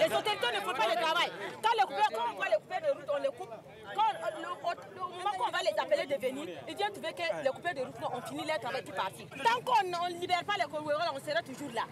Les autorités ne font pas le travail. Quand on voit les coupeurs de route, on les coupe. Au moment qu'on va les appeler de venir, ils viennent trouver que les coupeurs de route ont fini leur travail qui parti. Tant qu'on ne libère pas les Congolais, on sera toujours là.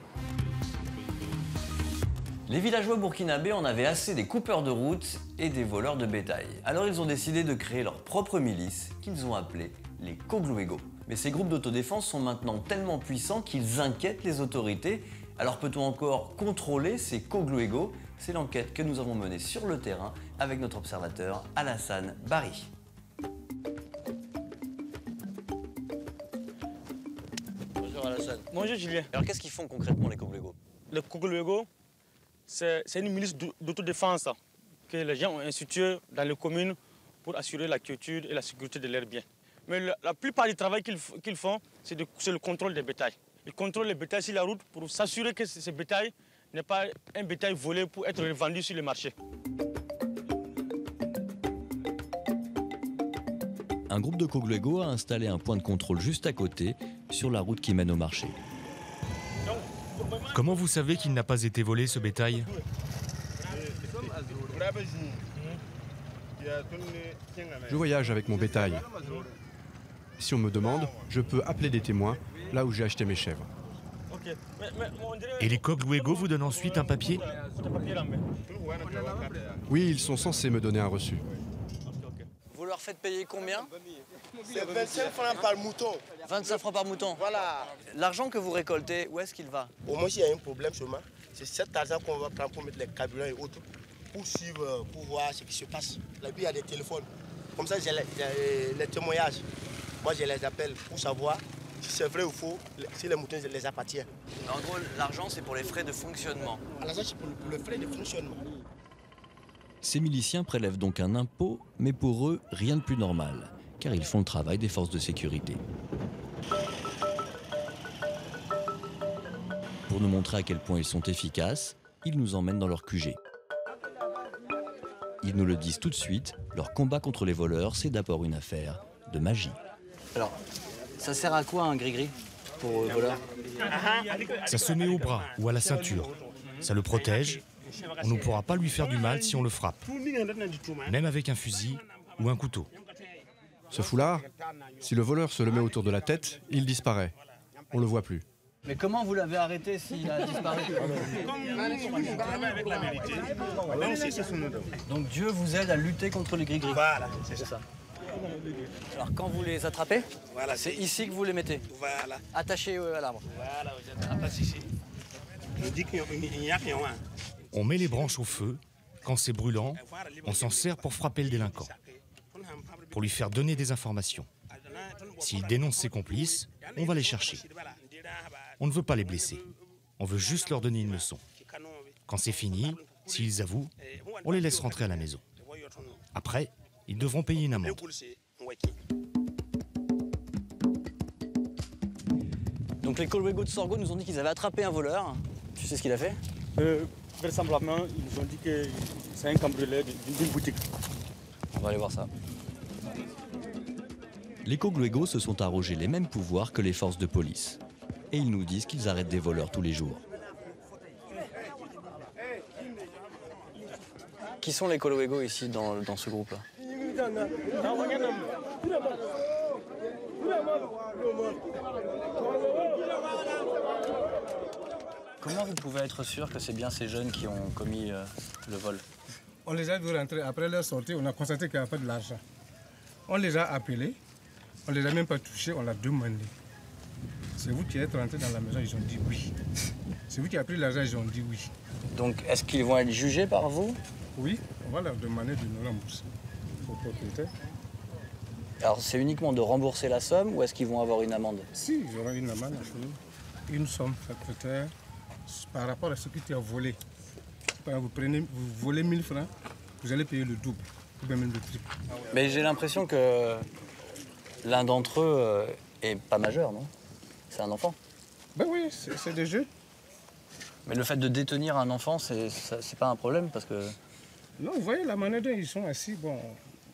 Les villageois burkinabés en avaient assez des coupeurs de route et des voleurs de bétail. Alors ils ont décidé de créer leur propre milice qu'ils ont appelée les Kogluego. Mais ces groupes d'autodéfense sont maintenant tellement puissants qu'ils inquiètent les autorités. Alors peut-on encore contrôler ces Kogluego? C'est l'enquête que nous avons menée sur le terrain avec notre observateur Alassane Bari. Bonjour Alassane. Bonjour Julien. Alors qu'est-ce qu'ils font concrètement les Kogluego? Les Kogluego, c'est une milice d'autodéfense que les gens ont instituée dans les communes pour assurer la quiétude et la sécurité de leurs biens. Mais la plupart du travail qu'ils font, c'est le contrôle des bétails. Ils contrôlent les bétails sur la route pour s'assurer que ce bétail n'est pas un bétail volé pour être revendu sur le marché. Un groupe de Kogluego a installé un point de contrôle juste à côté, sur la route qui mène au marché. Comment vous savez qu'il n'a pas été volé, ce bétail? Je voyage avec mon bétail. Si on me demande, je peux appeler des témoins là où j'ai acheté mes chèvres. Et les Kogluego vous donnent ensuite un papier? Oui, ils sont censés me donner un reçu. Vous leur faites payer combien? C'est 25 francs par mouton. 25 francs par mouton. Voilà. L'argent que vous récoltez, où est-ce qu'il va? Au moins, s'il y a un problème seulement, c'est cet argent qu'on va prendre pour mettre les carburants et autres, pour suivre, pour voir ce qui se passe. Là-bas, il y a des téléphones. Comme ça, j'ai les témoignages. Moi, je les appelle pour savoir si c'est vrai ou faux, si les moutons les appartiennent. En gros, l'argent, c'est pour les frais de fonctionnement. L'argent, c'est pour le frais de fonctionnement. Ces miliciens prélèvent donc un impôt, mais pour eux, rien de plus normal, car ils font le travail des forces de sécurité. Pour nous montrer à quel point ils sont efficaces, ils nous emmènent dans leur QG. Ils nous le disent tout de suite, leur combat contre les voleurs, c'est d'abord une affaire de magie. Alors, ça sert à quoi un gris-gris pour voleur? Ça se met au bras ou à la ceinture. Ça le protège. On ne pourra pas lui faire du mal si on le frappe, même avec un fusil ou un couteau. Ce foulard, si le voleur se le met autour de la tête, il disparaît. On ne le voit plus. Mais comment vous l'avez arrêté s'il a disparu? Donc Dieu vous aide à lutter contre les gris-gris. Voilà, c'est ça. Alors quand vous les attrapez, voilà, c'est ici que vous les mettez. Voilà. Attachés à l'arbre. Voilà, vous attaché ici. Je dis qu'il n'y a rien. On met les branches au feu. Quand c'est brûlant, on s'en sert pour frapper le délinquant, pour lui faire donner des informations. S'il dénonce ses complices, on va les chercher. On ne veut pas les blesser. On veut juste leur donner une leçon. Quand c'est fini, s'ils avouent, on les laisse rentrer à la maison. Après, ils devront payer une amende. Donc les Kogluego de Sorgo nous ont dit qu'ils avaient attrapé un voleur. Tu sais ce qu'il a fait? Vraisemblablement, ils nous ont dit que c'est un cambrioleur d'une boutique. On va aller voir ça. Les Kogluego se sont arrogés les mêmes pouvoirs que les forces de police. Et ils nous disent qu'ils arrêtent des voleurs tous les jours. Qui sont les Kogluego ici dans ce groupe-là? Comment vous pouvez être sûr que c'est bien ces jeunes qui ont commis le vol? On les a vus rentrer. Après leur sortie, on a constaté qu'il n'y avait pas de l'argent. On les a appelés. On ne les a même pas touchés, on l'a demandé. C'est vous qui êtes rentrés dans la maison, ils ont dit oui. C'est vous qui avez pris l'argent, ils ont dit oui. Donc est-ce qu'ils vont être jugés par vous? Oui, on va leur demander de nous rembourser au propriétaire. Alors c'est uniquement de rembourser la somme ou est-ce qu'ils vont avoir une amende? Si, ils auront une amende à payer. Une somme forfaitaire par rapport à ce que tu as volé. Quand vous volez 1000 francs, vous allez payer le double, ou bien même le triple. Mais j'ai l'impression que l'un d'entre eux est pas majeur, non? C'est un enfant. Ben oui, c'est des jeux. Mais le fait de détenir un enfant, c'est pas un problème parce que... Non, vous voyez la manière dont ils sont assis, bon,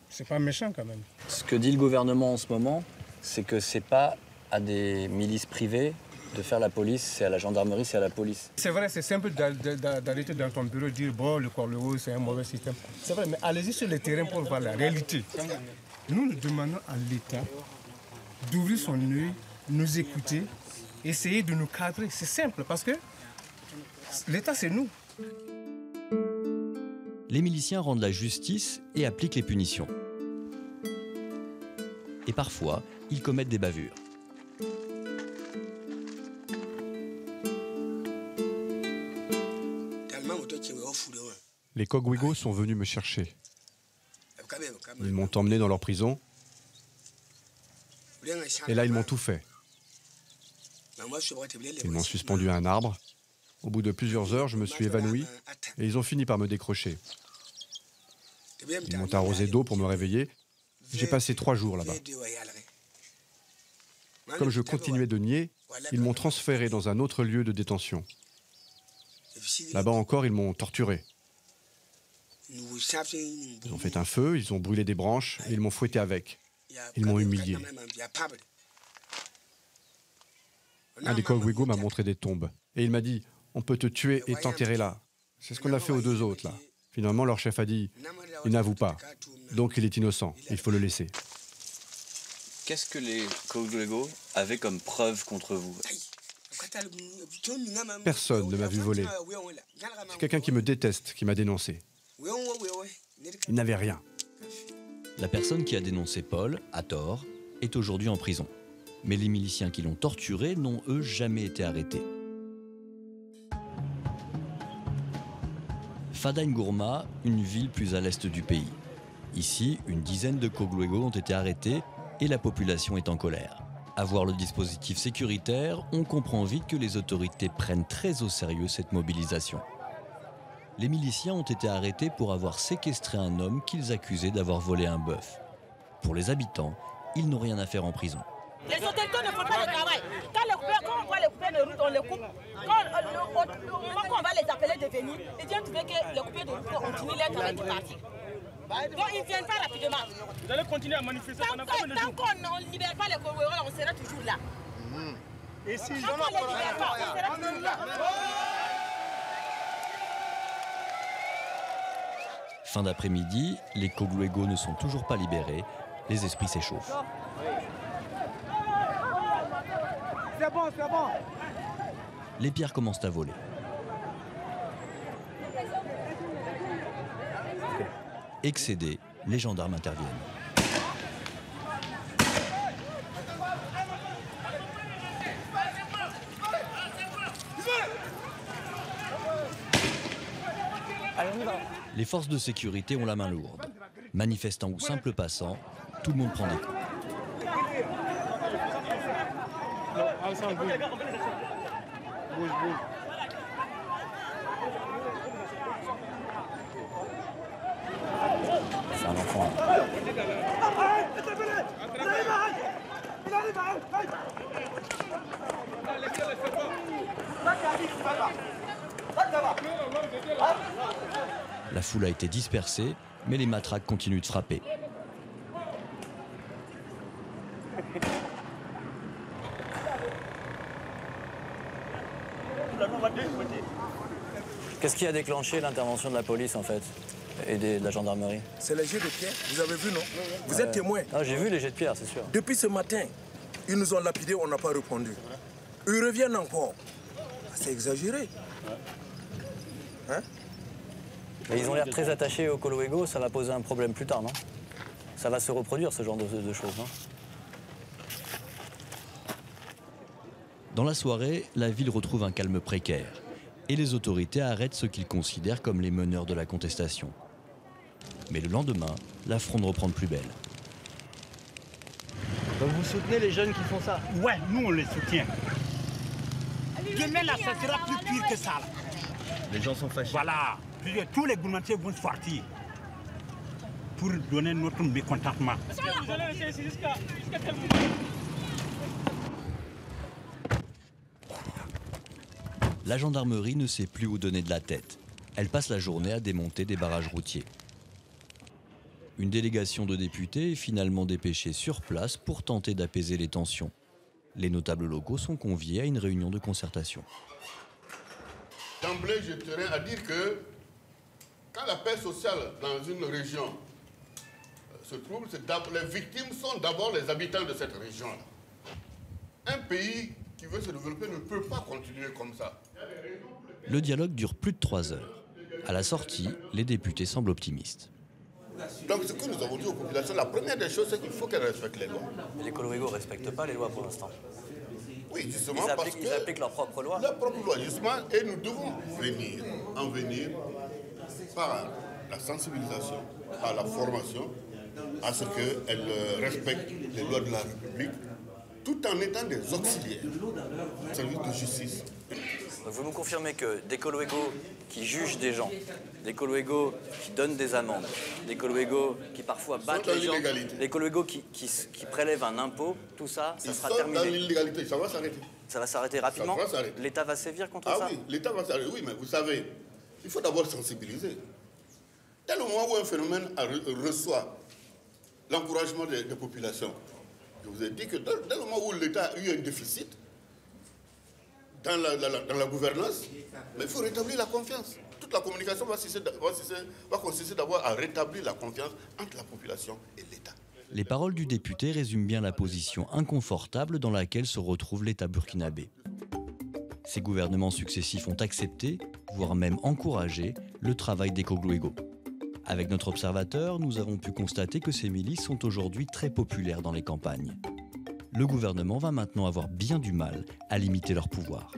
c'est pas méchant quand même. Ce que dit le gouvernement en ce moment, c'est que c'est pas à des milices privées de faire la police, c'est à la gendarmerie, c'est à la police. C'est vrai, c'est simple d'arrêter dans ton bureau et dire bon, le Cogluego, c'est un mauvais système. C'est vrai, mais allez-y sur le terrain pour voir la réalité. Nous demandons à l'État d'ouvrir son œil, nous écouter, essayer de nous cadrer. C'est simple parce que l'État, c'est nous. Les miliciens rendent la justice et appliquent les punitions. Et parfois, ils commettent des bavures. Les Cogluego sont venus me chercher. Ils m'ont emmené dans leur prison. Et là, ils m'ont tout fait. Ils m'ont suspendu à un arbre. Au bout de plusieurs heures, je me suis évanoui et ils ont fini par me décrocher. Ils m'ont arrosé d'eau pour me réveiller. J'ai passé 3 jours là-bas. Comme je continuais de nier, ils m'ont transféré dans un autre lieu de détention. Là-bas encore, ils m'ont torturé. Ils ont fait un feu, ils ont brûlé des branches et ils m'ont fouetté avec. Ils m'ont humilié. Un des Cogluego m'a montré des tombes. Et il m'a dit, on peut te tuer et t'enterrer là. C'est ce qu'on a fait aux 2 autres là. Finalement, leur chef a dit, il n'avoue pas. Donc il est innocent, il faut le laisser. Qu'est-ce que les Cogluego avaient comme preuve contre vous? Personne ne m'a vu voler. C'est quelqu'un qui me déteste qui m'a dénoncé. Il n'avait rien. La personne qui a dénoncé Paul, à tort, est aujourd'hui en prison. Mais les miliciens qui l'ont torturé n'ont, eux, jamais été arrêtés. Fada Ngourma, une ville plus à l'est du pays. Ici, une dizaine de Cogluego ont été arrêtés et la population est en colère. À voir le dispositif sécuritaire, on comprend vite que les autorités prennent très au sérieux cette mobilisation. Les miliciens ont été arrêtés pour avoir séquestré un homme qu'ils accusaient d'avoir volé un bœuf. Pour les habitants, ils n'ont rien à faire en prison. Les autorités ne font pas le travail. Quand on va les couper de route, on les coupe. Au moment qu'on va les appeler de venir, ils viennent trouver que les coupés de route ont fini leur travail qui est parti. Donc ils ne viennent pas rapidement. Vous allez continuer à manifester pendant combien de jours? Tant qu'on ne libère pas les Cogluego, on sera toujours là. Et si Tant qu'on ne les libère pas, on sera toujours là. Fin d'après-midi, les Cogluego ne sont toujours pas libérés, les esprits s'échauffent. C'est bon, c'est bon. Les pierres commencent à voler. Excédés, les gendarmes interviennent. Les forces de sécurité ont la main lourde. Manifestants ou simples passants, tout le monde prend des coups. C'est un enfant. La foule a été dispersée, mais les matraques continuent de frapper. Qu'est-ce qui a déclenché l'intervention de la police en fait et de la gendarmerie? C'est les jets de pierre, vous avez vu non? Vous êtes témoin. Ah, j'ai vu les jets de pierre, c'est sûr. Depuis ce matin, ils nous ont lapidés, on n'a pas répondu. Ils reviennent encore. C'est exagéré. Hein? Et ils ont l'air très attachés au Cogluego, ça va poser un problème plus tard, non? Ça va se reproduire ce genre de choses, non? Dans la soirée, la ville retrouve un calme précaire et les autorités arrêtent ceux qu'ils considèrent comme les meneurs de la contestation. Mais le lendemain, la fronde reprend de plus belle. Donc vous soutenez les jeunes qui font ça? Ouais, nous on les soutient. Demain là, ça sera plus pire que ça. Là. Les gens sont fâchés. Voilà, tous les gourmandiers vont sortir pour donner notre mécontentement. Vous allez rester ici jusqu'à quel moment? La gendarmerie ne sait plus où donner de la tête. Elle passe la journée à démonter des barrages routiers. Une délégation de députés est finalement dépêchée sur place pour tenter d'apaiser les tensions. Les notables locaux sont conviés à une réunion de concertation. D'emblée, je tiens à dire que quand la paix sociale dans une région se trouve, les victimes sont d'abord les habitants de cette région-là. Un pays qui veut se développer ne peut pas continuer comme ça. Le dialogue dure plus de 3 heures. À la sortie, les députés semblent optimistes. Donc ce que nous avons dit aux populations, la première des choses, c'est qu'il faut qu'elles respectent les lois. Mais les Kolo Wego ne respectent pas les lois pour l'instant. Oui, justement, Ils appliquent leurs propres lois. Leurs propres lois, justement, et nous devons en venir par la sensibilisation, par la formation, à ce qu'elles respectent les lois de la République, tout en étant des auxiliaires, service de justice. Donc vous nous confirmez que des Kolo Wego qui jugent des gens, des Kolo Wego qui donnent des amendes, des Kolo Wego qui parfois battent les gens, des Kolo Wego qui prélèvent un impôt, tout ça, ça sera terminé. Dans l'illégalité, ça va s'arrêter. Ça va s'arrêter rapidement. L'État va sévir contre ça. Ah oui, l'État va s'arrêter. Oui, mais vous savez, il faut d'abord sensibiliser. Dès le moment où un phénomène reçoit l'encouragement des populations, je vous ai dit que dès le moment où l'État a eu un déficit dans la gouvernance, mais il faut rétablir la confiance. Toute la communication va consister d'abord à rétablir la confiance entre la population et l'État. Les paroles du député résument bien la position inconfortable dans laquelle se retrouve l'État burkinabé. Ces gouvernements successifs ont accepté, voire même encouragé, le travail des Koglo Wego. Avec notre observateur, nous avons pu constater que ces milices sont aujourd'hui très populaires dans les campagnes. Le gouvernement va maintenant avoir bien du mal à limiter leur pouvoir.